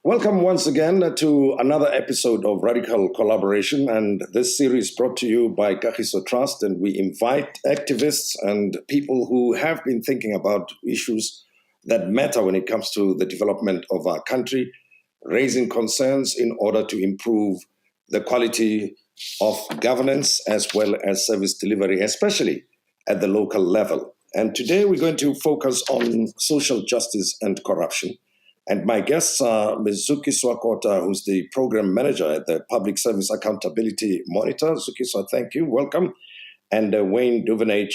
Welcome once again to another episode of Radical Collaboration, and this series brought to you by Kagiso Trust, and we invite activists and people who have been thinking about issues that matter when it comes to the development of our country, raising concerns in order to improve the quality of governance as well as service delivery, especially at the local level. And today we're going to focus on social justice and corruption. And my guests are Ms. Zuki Swakota, who's the program manager at the Public Service Accountability Monitor. Zuki, thank you. Welcome. And Wayne Duvenage,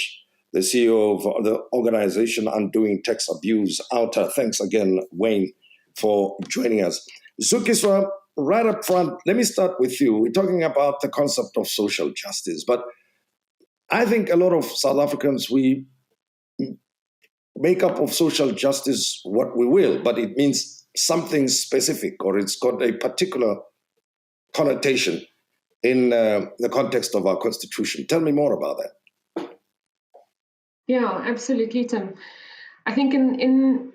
the CEO of the organization Undoing Tax Abuse, OUTA. Thanks again, Wayne, for joining us. Zuki, right up front, let me start with you. We're talking about the concept of social justice, but I think a lot of South Africans, we make up of social justice what we will, but it means something specific, or it's got a particular connotation in the context of our constitution. Tell me more about that. Yeah, absolutely, Tim. I think in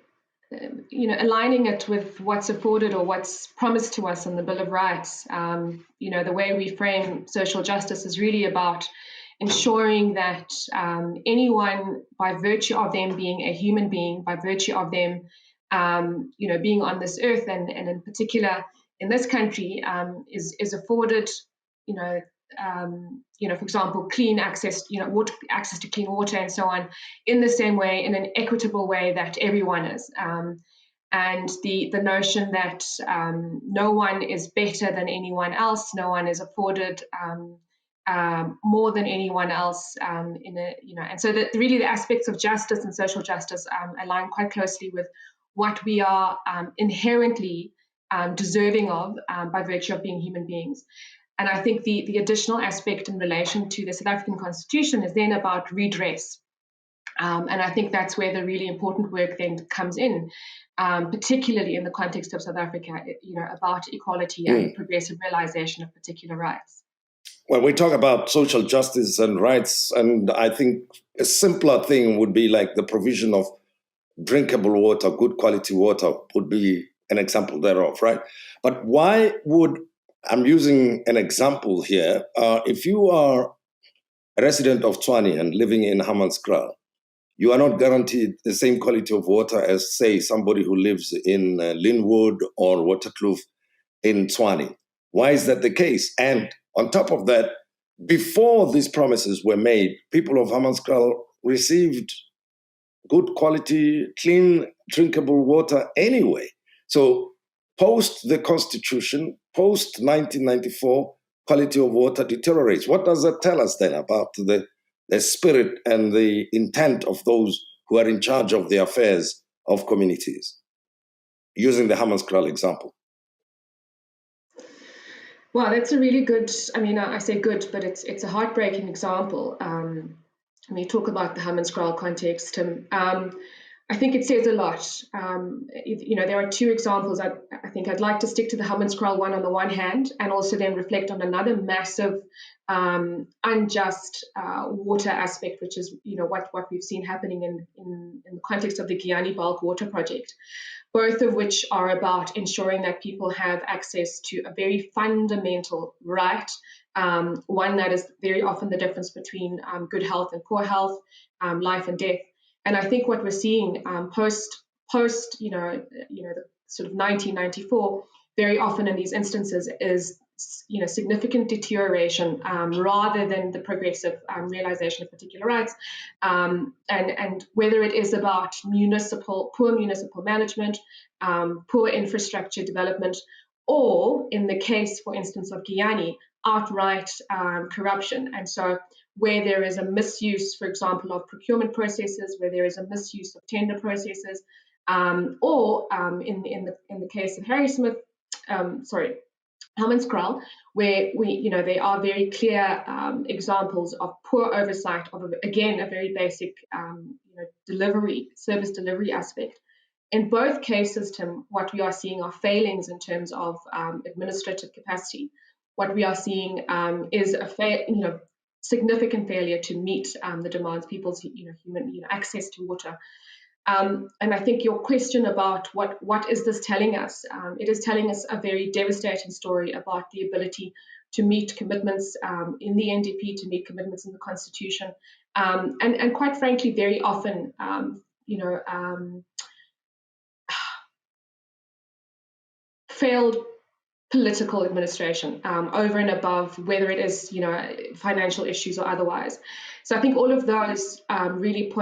aligning it with what's afforded or what's promised to us in the Bill of Rights, the way we frame social justice is really about ensuring that anyone, by virtue of them being a human being, by virtue of them, being on this earth, and in particular in this country, is afforded, for example, clean access, water, access to clean water, and so on, in the same way, in an equitable way that everyone is. And the notion that no one is better than anyone else, no one is afforded more than anyone else and so that really the aspects of justice and social justice align quite closely with what we are inherently deserving of by virtue of being human beings. And I think the additional aspect in relation to the South African Constitution is then about redress. And I think that's where the really important work then comes in, particularly in the context of South Africa, about equality and progressive realization of particular rights. When we talk about social justice and rights, and I think a simpler thing would be like the provision of drinkable water, good quality water would be an example thereof, right? But why would, I'm using an example here, if you are a resident of Tshwane and living in Hammanskraal, you are not guaranteed the same quality of water as, say, somebody who lives in Linwood or Waterkloof in Tshwane. Why is that the case? And on top of that, before these promises were made, people of Hammanskraal received good quality, clean, drinkable water anyway. So post the Constitution, post 1994, quality of water deteriorates. What does that tell us then about the spirit and the intent of those who are in charge of the affairs of communities? Using the Hammanskraal example. Well, that's a really good, I say good, but it's a heartbreaking example. You talk about the Hammanskraal context, Tim. I think it says a lot. There are two examples. I think I'd like to stick to the Hammanskraal one on the one hand, and also then reflect on another massive unjust water aspect, which is what we've seen happening in the context of the Giyani bulk water project. Both of which are about ensuring that people have access to a very fundamental right, one that is very often the difference between good health and poor health, life and death. And I think what we're seeing post the sort of 1994, very often in these instances is significant deterioration rather than the progressive realization of particular rights, and whether it is about poor municipal management, poor infrastructure development, or in the case, for instance, of Giyani, outright corruption. And so where there is a misuse, for example, of procurement processes, where there is a misuse of tender processes, or in the case of Hammanskraal, where there are very clear examples of poor oversight of, again, a very basic service delivery aspect. In both cases, Tim, what we are seeing are failings in terms of administrative capacity. What we are seeing is a significant failure to meet the demands, people's human access to water. And I think your question about what is this telling us? It is telling us a very devastating story about the ability to meet commitments in the NDP, to meet commitments in the Constitution, and quite frankly, very often, failed political administration over and above, whether it is financial issues or otherwise. So I think all of those really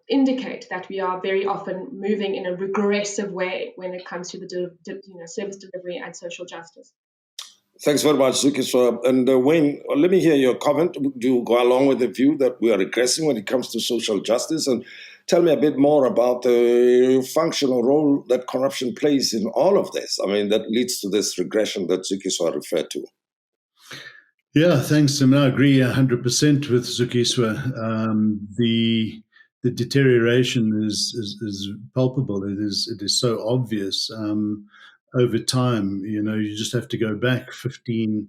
indicate that we are very often moving in a regressive way when it comes to the service delivery and social justice. Thanks very much, Zukiswa. And Wayne, let me hear your comment. Do you go along with the view that we are regressing when it comes to social justice? And tell me a bit more about the functional role that corruption plays in all of this. I mean, that leads to this regression that Zukiswa referred to. Yeah, thanks. I mean, I agree 100% with Zukiswa. The deterioration is palpable. It is so obvious. Over time, you just have to go back 15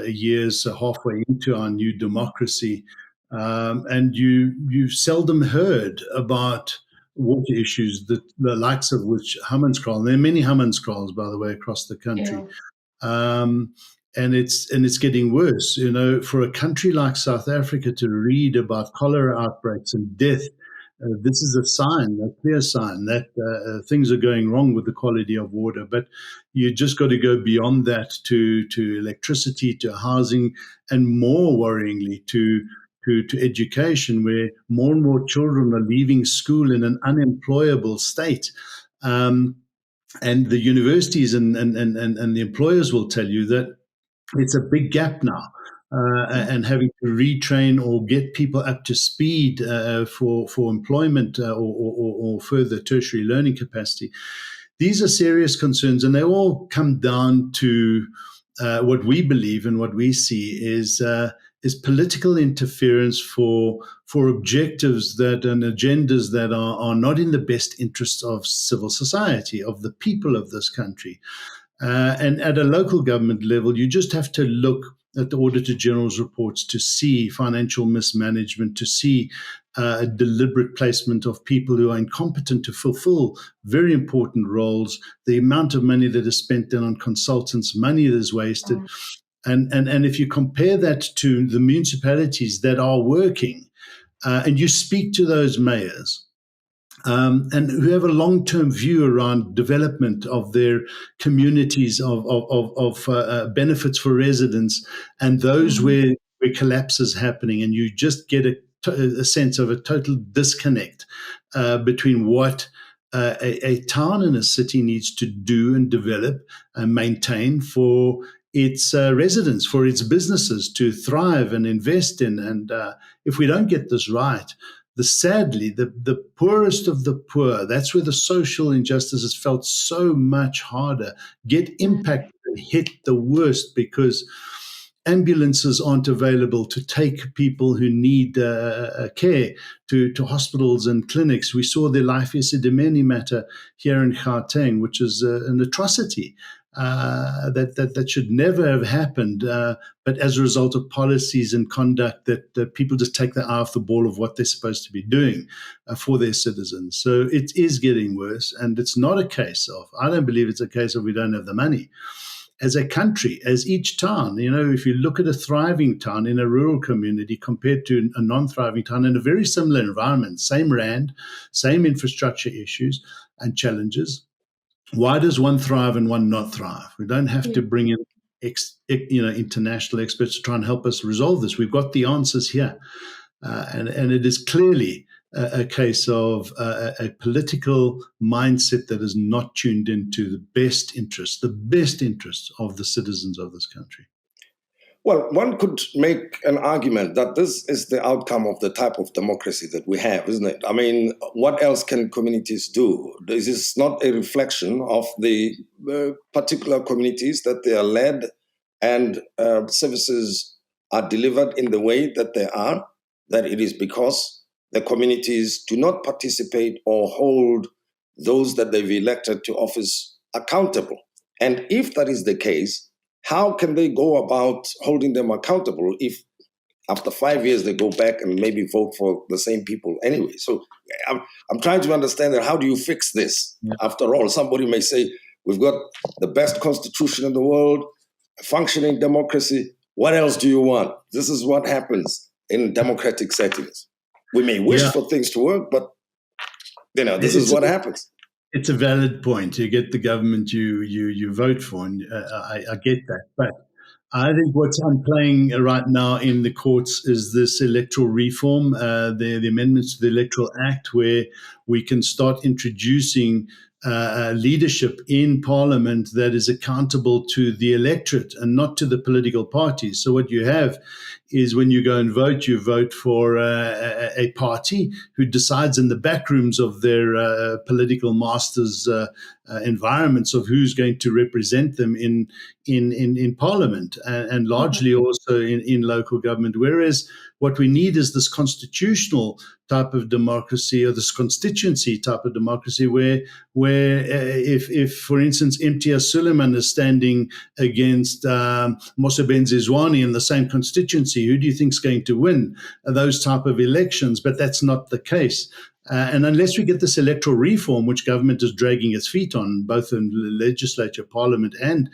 years, so halfway into our new democracy, and you seldom heard about water issues, the likes of which Hammanskraal. There are many Hammanskraals, by the way, across the country, and it's getting worse. For a country like South Africa to read about cholera outbreaks and death. This is a clear sign that things are going wrong with the quality of water. But you just got to go beyond that to electricity, to housing, and more worryingly to education, where more and more children are leaving school in an unemployable state. And the universities and the employers will tell you that it's a big gap now. And having to retrain or get people up to speed for employment or further tertiary learning capacity. These are serious concerns, and they all come down to what we believe and what we see is political interference for objectives and agendas that are not in the best interests of civil society, of the people of this country. And at a local government level, you just have to look at the Auditor General's reports to see financial mismanagement, to see a deliberate placement of people who are incompetent to fulfill very important roles, the amount of money that is spent then on consultants, money that is wasted. And if you compare that to the municipalities that are working, and you speak to those mayors, and who have a long-term view around development of their communities, of benefits for residents, and those where collapse is happening, and you just get a sense of a total disconnect between what a town and a city needs to do and develop and maintain for its residents, for its businesses to thrive and invest in. And if we don't get this right, sadly, the poorest of the poor, that's where the social injustice is felt so much harder, get impacted and hit the worst, because ambulances aren't available to take people who need care to hospitals and clinics. We saw the Life Esidimeni matter here in Gauteng, which is an atrocity. That should never have happened, but as a result of policies and conduct that people just take their eye off the ball of what they're supposed to be doing for their citizens. So it is getting worse, and it's not a case of, I don't believe it's a case of we don't have the money. As a country, as each town, if you look at a thriving town in a rural community compared to a non-thriving town in a very similar environment, same rand, same infrastructure issues and challenges, why does one thrive and one not thrive? We don't have to bring in international experts to try and help us resolve this. We've got the answers here. And it is clearly a case of a political mindset that is not tuned into the best interests of the citizens of this country. Well, one could make an argument that this is the outcome of the type of democracy that we have, isn't it? I mean, what else can communities do? This is not a reflection of the particular communities that they are led and services are delivered in the way that they are, that it is because the communities do not participate or hold those that they've elected to office accountable. And if that is the case, how can they go about holding them accountable if after 5 years, they go back and maybe vote for the same people anyway. So I'm trying to understand that. How do you fix this? Yeah. After all, somebody may say, we've got the best constitution in the world, a functioning democracy. What else do you want? This is what happens in democratic settings. We may wish for things to work, but this is what happens. It's a valid point. You get the government you vote for, and I get that. But I think what's playing right now in the courts is this electoral reform, the amendments to the Electoral Act, where we can start introducing leadership in Parliament that is accountable to the electorate and not to the political parties. So what you have is when you go and vote, you vote for a party who decides in the back rooms of their political masters' environments of who's going to represent them in Parliament and largely also in local government. Whereas what we need is this constitutional type of democracy, or this constituency type of democracy, where if for instance Imtiaz Sooliman is standing against Mosebenzi Zwane in the same constituency, who do you think is going to win those type of elections? But that's not the case. And unless we get this electoral reform, which government is dragging its feet on, both in the legislature, parliament, and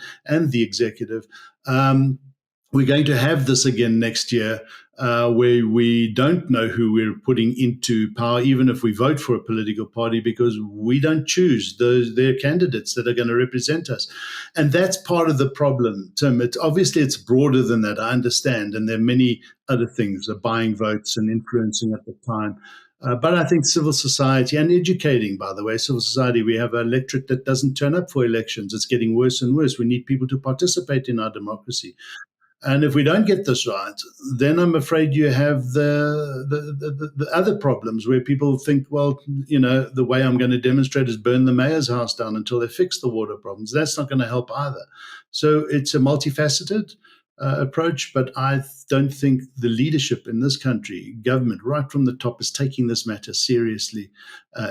the executive, we're going to have this again next year, where we don't know who we're putting into power, even if we vote for a political party, because we don't choose their candidates that are going to represent us. And that's part of the problem, Tim. Obviously, it's broader than that, I understand. And there are many other things, buying votes and influencing at the time. But I think civil society and educating, by the way, civil society, we have an electorate that doesn't turn up for elections. It's getting worse and worse. We need people to participate in our democracy. And if we don't get this right, then I'm afraid you have the other problems where people think, well, the way I'm going to demonstrate is burn the mayor's house down until they fix the water problems. That's not going to help either. So it's a multifaceted approach, but I don't think the leadership in this country, government, right from the top, is taking this matter seriously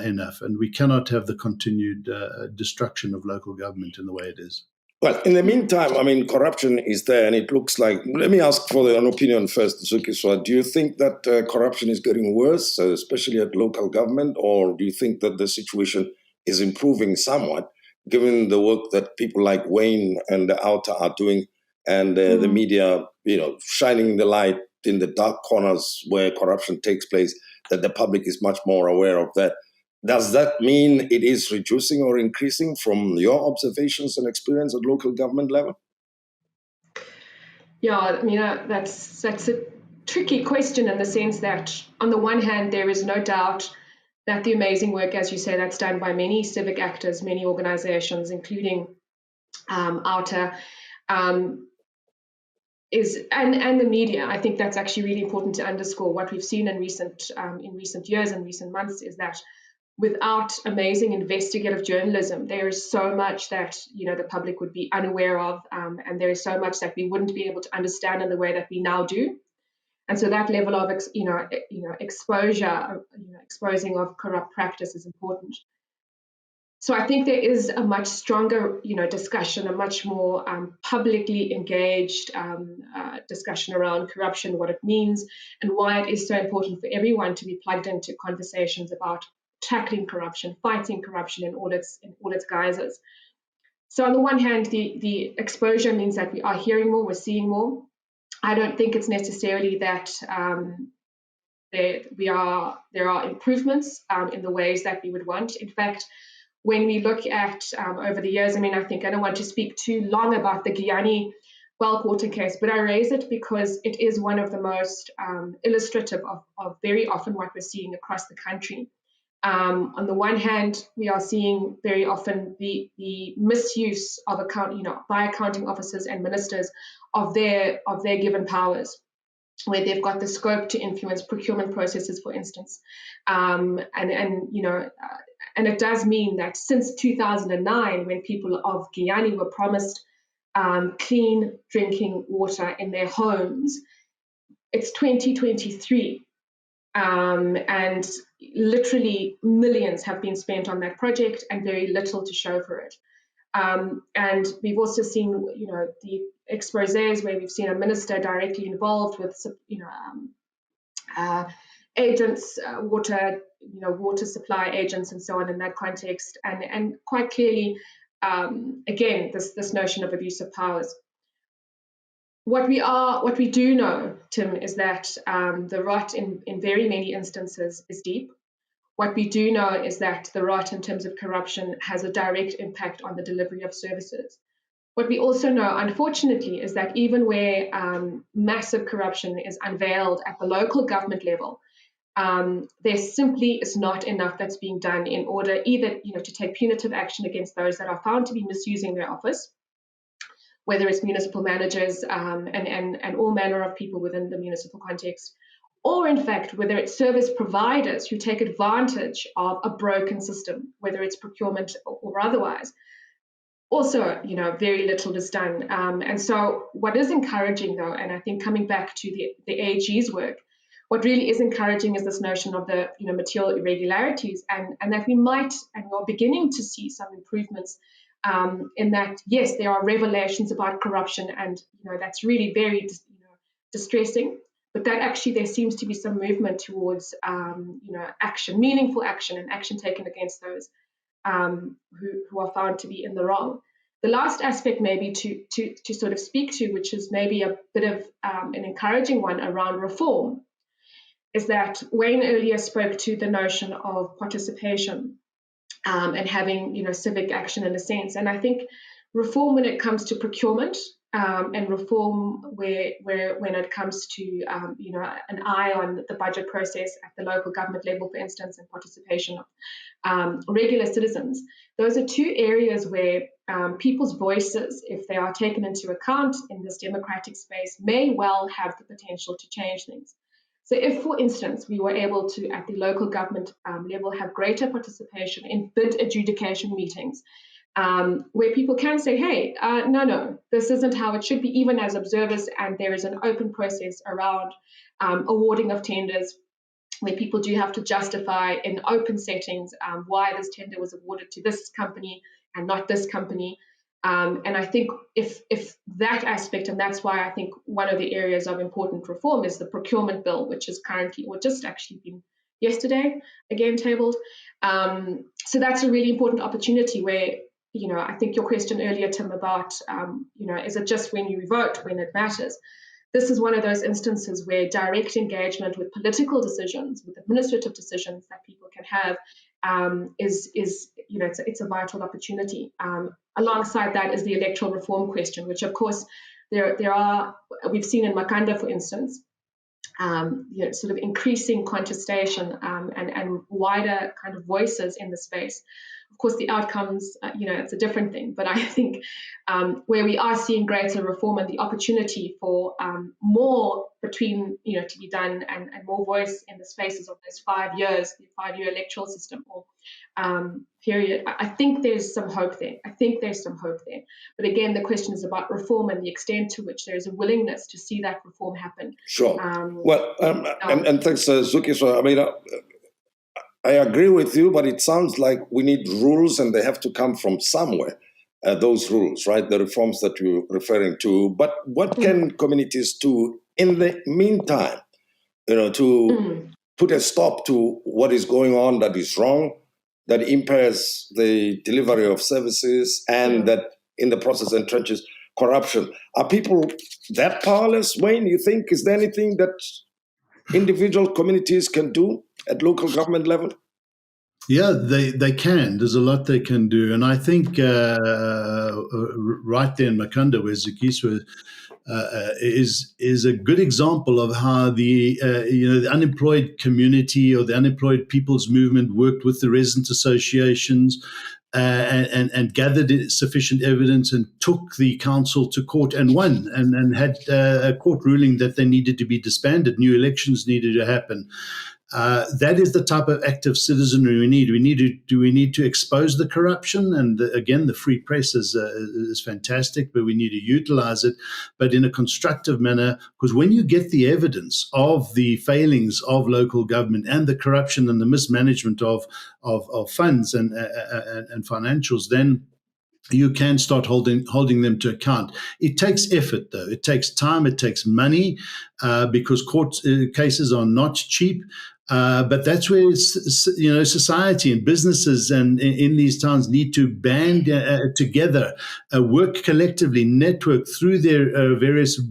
enough. And we cannot have the continued destruction of local government in the way it is. Well, in the meantime, corruption is there, and it looks like, let me ask for an opinion first, Zukiswa. Do you think that corruption is getting worse, especially at local government, or do you think that the situation is improving somewhat, given the work that people like Wayne and the Outer are doing, and the media, shining the light in the dark corners where corruption takes place, that the public is much more aware of that? Does that mean it is reducing or increasing from your observations and experience at local government level? Yeah, that's a tricky question in the sense that, on the one hand, there is no doubt that the amazing work, as you say, that's done by many civic actors, many organizations, including Outer, is and the media. I think that's actually really important to underscore. What we've seen in recent years and recent months is that without amazing investigative journalism, there is so much that the public would be unaware of, and there is so much that we wouldn't be able to understand in the way that we now do. And so that level of exposure, exposing of corrupt practice is important. So I think there is a much stronger discussion, a much more publicly engaged discussion around corruption, what it means, and why it is so important for everyone to be plugged into conversations about tackling corruption, fighting corruption in all its guises. So on the one hand, the exposure means that we are hearing more, we're seeing more. I don't think it's necessarily that there are improvements in the ways that we would want. In fact, when we look at over the years, I think I don't want to speak too long about the Giyani Welkwater case, but I raise it because it is one of the most illustrative of very often what we're seeing across the country. On the one hand, we are seeing very often the misuse of by accounting officers and ministers of their given powers, where they've got the scope to influence procurement processes, for instance, and it does mean that since 2009, when people of Giyani were promised clean drinking water in their homes, it's 2023. And literally millions have been spent on that project and very little to show for it. And we've also seen, the exposés where we've seen a minister directly involved with, agents, water supply agents and so on in that context, and quite clearly, again, this notion of abuse of powers. What we do know, Tim, is that the rot in very many instances is deep. What we do know is that the rot in terms of corruption has a direct impact on the delivery of services. What we also know, unfortunately, is that even where massive corruption is unveiled at the local government level, there simply is not enough that's being done in order either to take punitive action against those that are found to be misusing their office, whether it's municipal managers and all manner of people within the municipal context, or in fact, whether it's service providers who take advantage of a broken system, whether it's procurement or otherwise. Also, very little is done. And so what is encouraging, though, and I think coming back to the AG's work, what really is encouraging is this notion of the material irregularities, and that we might and we're beginning to see some improvements in that. Yes, there are revelations about corruption, and that's really very distressing. But that actually there seems to be some movement towards action, meaningful action, and action taken against those who are found to be in the wrong. The last aspect maybe to sort of speak to, which is maybe a bit of an encouraging one around reform, is that Wayne earlier spoke to the notion of participation and having civic action in a sense. And I think reform when it comes to procurement and reform where when it comes to an eye on the budget process at the local government level, for instance, and participation of regular citizens. Those are two areas where people's voices, if they are taken into account in this democratic space, may well have the potential to change things. So if, for instance, we were able to, at the local government level, have greater participation in bid adjudication meetings, where people can say, hey, no, this isn't how it should be, even as observers, and there is an open process around awarding of tenders, where people do have to justify in open settings why this tender was awarded to this company and not this company. And I think if that aspect, and that's why I think one of the areas of important reform is the procurement bill, which is currently, or just actually been yesterday, again tabled. So that's a really important opportunity where, I think your question earlier, Tim, about, is it just when you vote, when it matters? This is one of those instances where direct engagement with political decisions, with administrative decisions that people can have is it's a vital opportunity. Alongside that is the electoral reform question, which of course we've seen in Makhanda, for instance, sort of increasing contestation and wider kind of voices in the space. Of course, the outcomes, it's a different thing. But I think where we are seeing greater reform and the opportunity for more between, to be done and more voice in the spaces of those 5 years, the 5-year electoral system or period, I think there's some hope there. But again, the question is about reform and the extent to which there is a willingness to see that reform happen. Sure. And thanks, Zuki. So, I agree with you, but it sounds like we need rules and they have to come from somewhere, those rules, right? The reforms that you're referring to. But what can communities do in the meantime, to put a stop to what is going on that is wrong, that impairs the delivery of services and that in the process entrenches corruption? Are people that powerless, Wayne, you think? Is there anything that individual communities can do at local government level? Yeah, they can. There's a lot they can do. And I think right there in Makhanda, where Zukiswa is a good example of how the unemployed community or the unemployed people's movement worked with the resident associations and gathered sufficient evidence and took the council to court and won and had a court ruling that they needed to be disbanded. New elections needed to happen. That is the type of active citizenry we need. We need to expose the corruption, and again, the free press is fantastic, but we need to utilize it, but in a constructive manner. Because when you get the evidence of the failings of local government and the corruption and the mismanagement of funds and financials, then you can start holding them to account. It takes effort, though. It takes time. It takes money, because court cases are not cheap. But that's where society and businesses and in these towns need to band together, work collectively, network through their various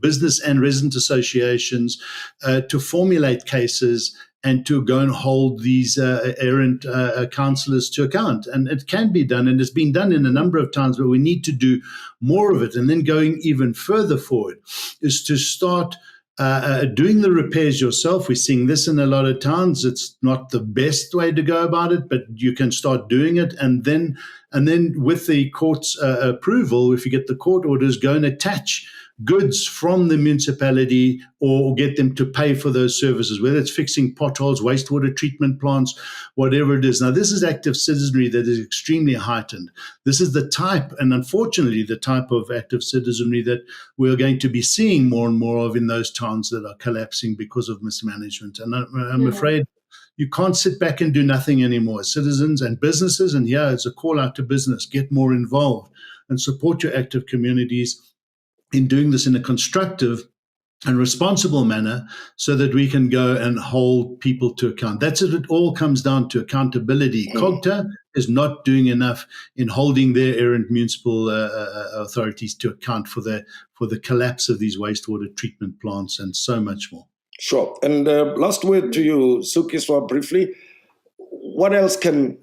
business and resident associations to formulate cases and to go and hold these errant councillors to account. And it can be done, and it's been done in a number of towns, but we need to do more of it. And then going even further forward is to start doing the repairs yourself. We're seeing this in a lot of towns. It's not the best way to go about it, but you can start doing it. And then with the court's approval, if you get the court orders, go and attach goods from the municipality or get them to pay for those services, whether it's fixing potholes, wastewater treatment plants, whatever it is. Now, this is active citizenry that is extremely heightened. This is the type, and unfortunately, the type of active citizenry that we're going to be seeing more and more of in those towns that are collapsing because of mismanagement. And I'm afraid you can't sit back and do nothing anymore. Citizens and businesses, and here it's a call out to business, get more involved and support your active communities in doing this in a constructive and responsible manner so that we can go and hold people to account. That's it. It all comes down to accountability. COGTA is not doing enough in holding their errant municipal authorities to account for the collapse of these wastewater treatment plants and so much more. Sure. And last word to you, Zukiswa, briefly. What else can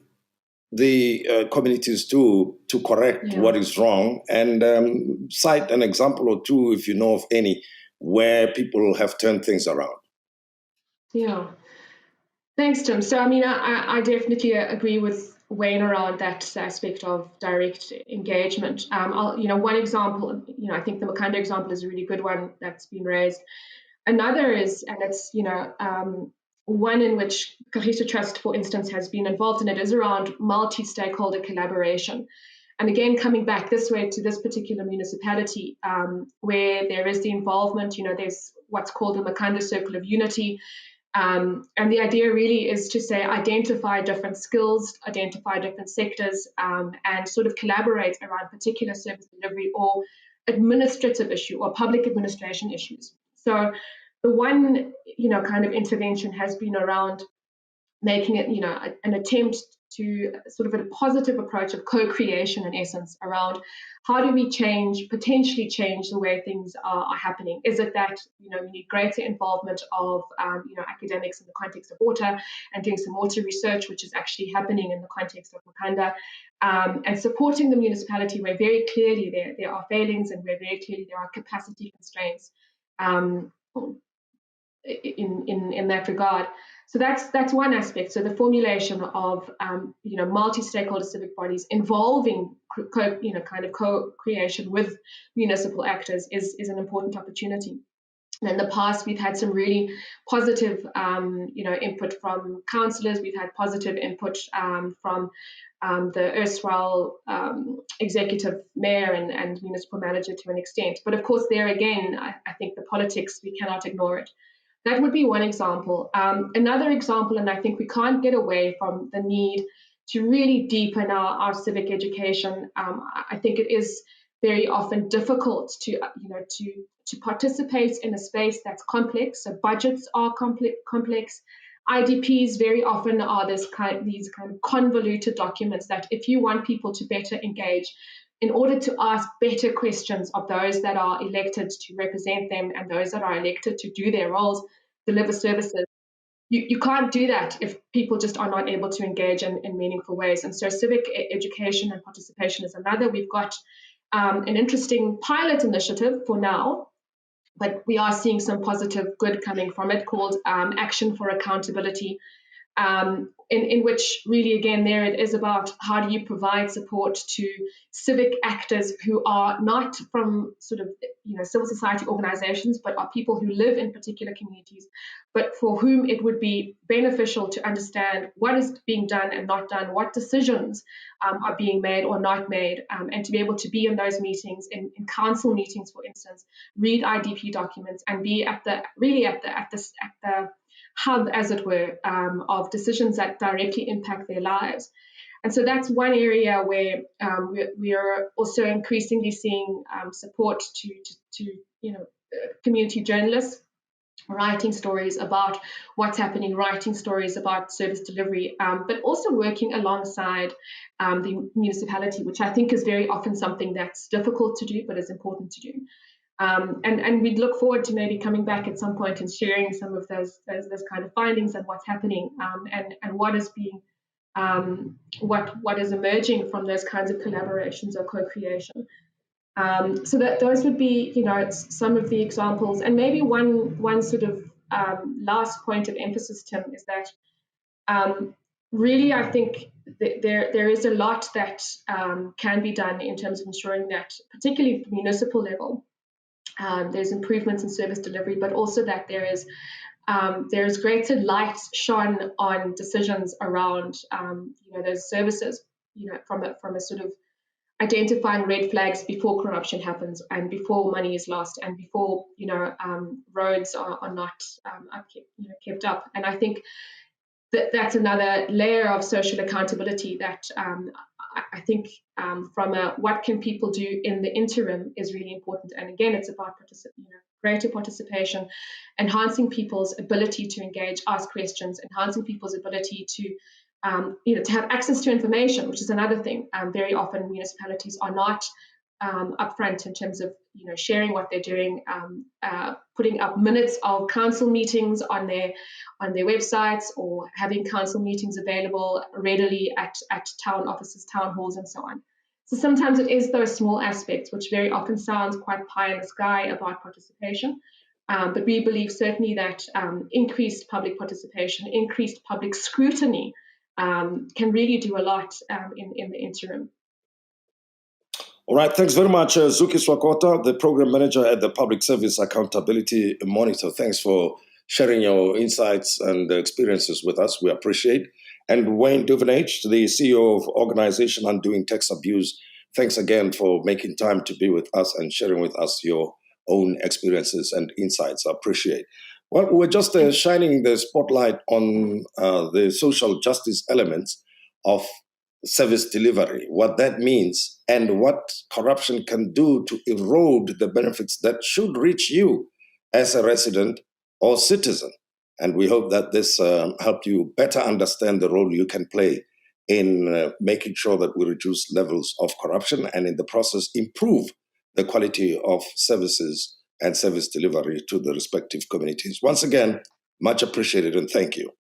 the communities do to correct what is wrong, and cite an example or two, if you know of any, where people have turned things around? Yeah. Thanks, Tim. So, I mean, I definitely agree with Wayne around that aspect of direct engagement. One example, I think the Makhanda example is a really good one that's been raised. Another is, and it's, one in which Kagiso Trust, for instance, has been involved in, it is around multi-stakeholder collaboration. And again, coming back this way to this particular municipality, where there is the involvement, there's what's called the Makhanda Circle of Unity. And the idea really is to say, identify different skills, identify different sectors, and sort of collaborate around particular service delivery or administrative issue or public administration issues. So the one, kind of intervention has been around making it, an attempt to sort of a positive approach of co-creation, in essence, around how do we potentially change the way things are happening. Is it that, we need greater involvement of, academics in the context of water and doing some water research, which is actually happening in the context of Makhanda, and supporting the municipality where very clearly there are failings and where very clearly there are capacity constraints in that regard. So that's one aspect. So the formulation of multi-stakeholder civic bodies involving co-creation with municipal actors is an important opportunity. And in the past, we've had some really positive input from councillors. We've had positive input from the erstwhile executive mayor and municipal manager to an extent. But of course, there again, I think the politics, we cannot ignore it. That would be one example. Another example, and I think we can't get away from the need to really deepen our civic education. I think it is very often difficult to participate in a space that's complex. So budgets are complex. IDPs very often are these kind of convoluted documents that if you want people to better engage, in order to ask better questions of those that are elected to represent them and those that are elected to do their roles, deliver services, you can't do that if people just are not able to engage in meaningful ways. And so civic education and participation is another. We've got an interesting pilot initiative for now, but we are seeing some positive good coming from it, called Action for Accountability, in which really, again, there it is about how do you provide support to civic actors who are not from sort of, civil society organizations, but are people who live in particular communities, but for whom it would be beneficial to understand what is being done and not done, what decisions are being made or not made, and to be able to be in those meetings, in council meetings, for instance, read IDP documents and be at the hub, as it were, of decisions that directly impact their lives. And so that's one area where we are also increasingly seeing support to community journalists writing stories about what's happening, writing stories about service delivery, but also working alongside the municipality, which I think is very often something that's difficult to do, but is important to do. And we'd look forward to maybe coming back at some point and sharing some of those kind of findings and what's happening and what is being what is emerging from those kinds of collaborations or co-creation. So that those would be, some of the examples. And maybe one sort of last point of emphasis, Tim, is that really I think there is a lot that can be done in terms of ensuring that, particularly at the municipal level, there's improvements in service delivery, but also that there's greater light shone on decisions around those services, from a sort of identifying red flags before corruption happens and before money is lost and before roads are not kept up. And I think that's another layer of social accountability that I think from what can people do in the interim is really important. And again, it's about greater participation, enhancing people's ability to engage, ask questions, enhancing people's ability to have access to information, which is another thing. Very often municipalities are not upfront in terms of sharing what they're doing, putting up minutes of council meetings on their websites, or having council meetings available readily at town offices, town halls, and so on. So sometimes it is those small aspects, which very often sounds quite pie in the sky about participation. But we believe certainly that increased public participation, increased public scrutiny can really do a lot in the interim. All right, thanks very much, Zuki Swakota, the Program Manager at the Public Service Accountability Monitor. Thanks for sharing your insights and experiences with us. We appreciate. And Wayne Duvenage, the CEO of Organization Undoing Tax Abuse, thanks again for making time to be with us and sharing with us your own experiences and insights. I appreciate. Well, we're just shining the spotlight on the social justice elements of service delivery, what that means, and what corruption can do to erode the benefits that should reach you as a resident or citizen. And we hope that this helped you better understand the role you can play in making sure that we reduce levels of corruption and in the process improve the quality of services and service delivery to the respective communities. Once again, much appreciated and thank you.